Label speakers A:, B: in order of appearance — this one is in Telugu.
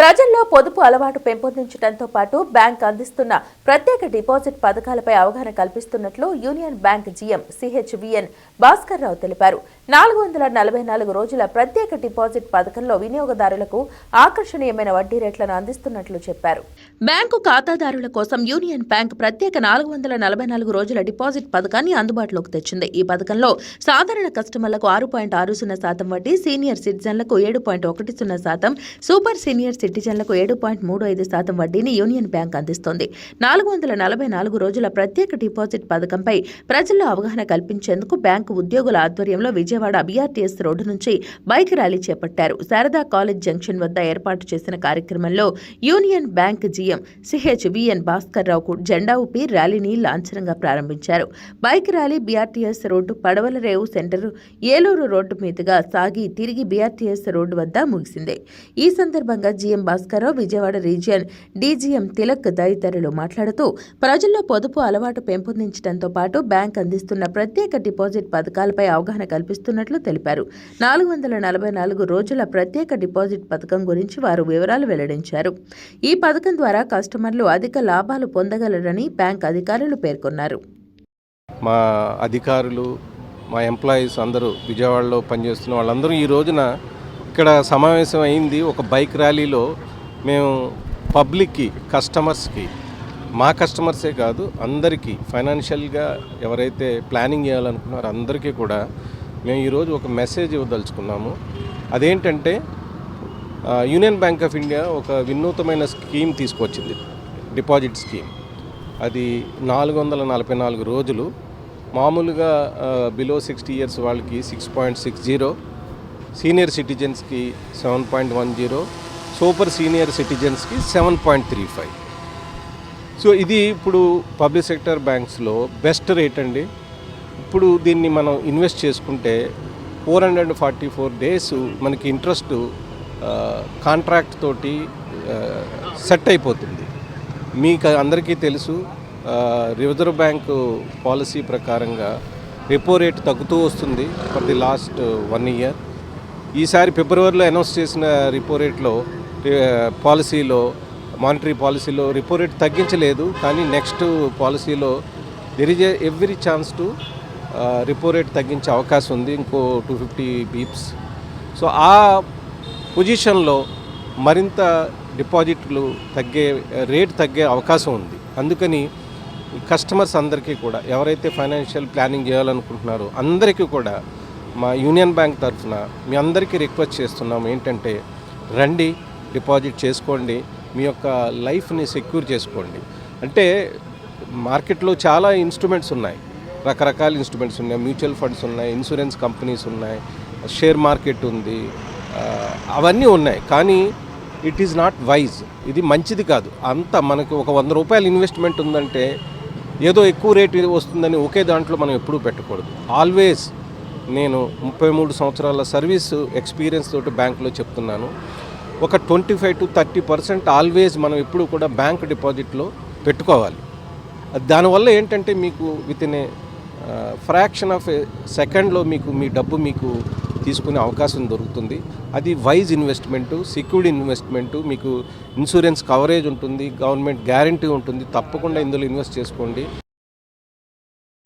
A: ప్రజల్లో పొదుపు అలవాటు పెంపొందించడంతో పాటు బ్యాంక్ అందిస్తున్న ప్రత్యేక డిపాజిట్ పథకాలపై అవగాహన కల్పిస్తున్నట్లు union bank GM సిహెచ్విఎన్ Bhaskar Rao తెలిపారు. 444 రోజుల ప్రత్యేక డిపాజిట్ పథకంలో వినియోగదారులకు ఆకర్షణీయమైన వడ్డీ రేట్లను అందిస్తున్నట్లు చెప్పారు. బ్యాంకు ఖాతాదారుల కోసం యూనియన్ బ్యాంక్ ప్రత్యేక 444 రోజుల డిపాజిట్ పథకాన్ని అందుబాటులోకి తెచ్చింది. ఈ పథకంలో సాధారణ కస్టమర్లకు 6.60% వడ్డీ, సీనియర్ సిటిజన్లకు 7.10%, సూపర్ సీనియర్ సిటిజన్లకు 7.35% వడ్డీని యూనియన్ బ్యాంక్ అందిస్తోంది. 444 రోజుల ప్రత్యేక డిపాజిట్ పథకంపై ప్రజల్లో అవగాహన కల్పించేందుకు బ్యాంకు ఉద్యోగుల ఆధ్వర్యంలో విజయవాడ బీఆర్టీఎస్ రోడ్డు నుంచి బైక్ ర్యాలీ చేపట్టారు. శారదా కాలేజ్ జంక్షన్ వద్ద ఏర్పాటు చేసిన కార్యక్రమంలో union bank GM సిహెచ్విఎన్ Bhaskar Rao జెండా ఊపి ర్యాలీని లాంఛనంగా ప్రారంభించారు. Bike rally BRTS road, Padavalarevu centre, Eluru road మీదుగా సాగి తిరిగి బీఆర్టీఎస్ రోడ్డు వద్ద ముగిసింది. ఈ సందర్భంగా GM Bhaskar Rao, Vijayawada region DGM Tilak తదితరులు మాట్లాడుతూ ప్రజల్లో పొదుపు అలవాటు పెంపొందించడంతో పాటు బ్యాంక్ అందిస్తున్న ప్రత్యేక డిపాజిట్ పథకాలపై అవగాహన కల్పిస్తున్నట్లు తెలిపారు. 444 రోజుల ప్రత్యేక డిపాజిట్ పథకం గురించి వారు వివరాలు వెల్లడించారు. ఈ పథకం ద్వారా కస్టమర్లు అధిక లాభాలు పొందగలరని బ్యాంక్ అధికారులు పేర్కొన్నారు.
B: మా అధికారులు, మా ఎంప్లాయీస్ అందరూ విజయవాడలో పనిచేస్తున్న వాళ్ళందరూ ఈ రోజున ఇక్కడ సమావేశం అయింది. ఒక బైక్ ర్యాలీలో మేము పబ్లిక్కి, కస్టమర్స్కి, మా కస్టమర్సే కాదు అందరికీ, ఫైనాన్షియల్గా ఎవరైతే ప్లానింగ్ చేయాలనుకున్నారో అందరికీ కూడా మేము ఈరోజు ఒక మెసేజ్ ఇవ్వదలుచుకున్నాము. అదేంటంటే యూనియన్ బ్యాంక్ ఆఫ్ ఇండియా ఒక వినూతమైన స్కీమ్ తీసుకొచ్చింది, డిపాజిట్ స్కీమ్. అది 444 రోజులు. మామూలుగా బిలో 60 ఇయర్స్ వాళ్ళకి 6.60, సీనియర్ సిటిజన్స్కి 7.10, సూపర్ సీనియర్ సిటిజన్స్కి 7.35. సో ఇది ఇప్పుడు పబ్లిక్ సెక్టర్ బ్యాంక్స్లో బెస్ట్ రేట్ అండి. ఇప్పుడు దీన్ని మనం ఇన్వెస్ట్ చేసుకుంటే 444 డేస్ మనకి ఇంట్రెస్ట్ కాంట్రాక్ట్ తోటి సెట్ అయిపోతుంది. మీకు అందరికీ తెలుసు, రిజర్వ్ బ్యాంకు పాలసీ ప్రకారంగా రెపో రేట్ తగ్గుతూ వస్తుంది ఫర్ ది లాస్ట్ 1 ఇయర్. ఈసారి ఫిబ్రవరిలో అనౌన్స్ చేసిన రెపో రేట్లో పాలసీలో, మానిటరీ పాలసీలో రెపో రేట్ తగ్గించలేదు. కానీ నెక్స్ట్ పాలసీలో there is every chance to repo rate తగ్గించే అవకాశం ఉంది, ఇంకో 250 బీప్స్. సో ఆ పొజిషన్లో మరింత డిపాజిట్లు రేట్ తగ్గే అవకాశం ఉంది. అందుకని కస్టమర్స్ అందరికీ కూడా, ఎవరైతే ఫైనాన్షియల్ ప్లానింగ్ చేయాలనుకుంటున్నారో అందరికీ కూడా మా యూనియన్ బ్యాంక్ తరఫున మీ అందరికీ రిక్వెస్ట్ చేస్తున్నాము ఏంటంటే, రండి, డిపాజిట్ చేసుకోండి, మీ యొక్క లైఫ్ని సెక్యూర్ చేసుకోండి. అంటే మార్కెట్లో చాలా ఇన్స్ట్రుమెంట్స్ ఉన్నాయి, రకరకాల ఇన్స్ట్రుమెంట్స్ ఉన్నాయి, మ్యూచువల్ ఫండ్స్ ఉన్నాయి, ఇన్సూరెన్స్ కంపెనీస్ ఉన్నాయి, షేర్ మార్కెట్ ఉంది, అవన్నీ ఉన్నాయి. కానీ ఇట్ ఈజ్ నాట్ వైజ్, ఇది మంచిది కాదు. అంతా మనకు ఒక 100 రూపాయలు ఇన్వెస్ట్మెంట్ ఉందంటే ఏదో ఎక్కువ రేటు వస్తుందని ఒకే దాంట్లో మనం ఎప్పుడూ పెట్టకూడదు. ఆల్వేస్ నేను 33 సంవత్సరాల సర్వీస్ ఎక్స్పీరియన్స్ తోటి బ్యాంకులో చెప్తున్నాను, ఒక 25 to 30% ఆల్వేస్ మనం ఎప్పుడు కూడా బ్యాంక్ డిపాజిట్లో పెట్టుకోవాలి. దానివల్ల ఏంటంటే మీకు within a fraction of a సెకండ్లో మీ డబ్బు మీకు తీసుకునే అవకాశం దొరుకుతుంది. అది వైజ్ ఇన్వెస్ట్మెంటు, సెక్యూర్డ్ ఇన్వెస్ట్మెంటు, మీకు ఇన్సూరెన్స్ కవరేజ్ ఉంటుంది, గవర్నమెంట్ గ్యారంటీ ఉంటుంది. తప్పకుండా ఇందులో ఇన్వెస్ట్ చేసుకోండి.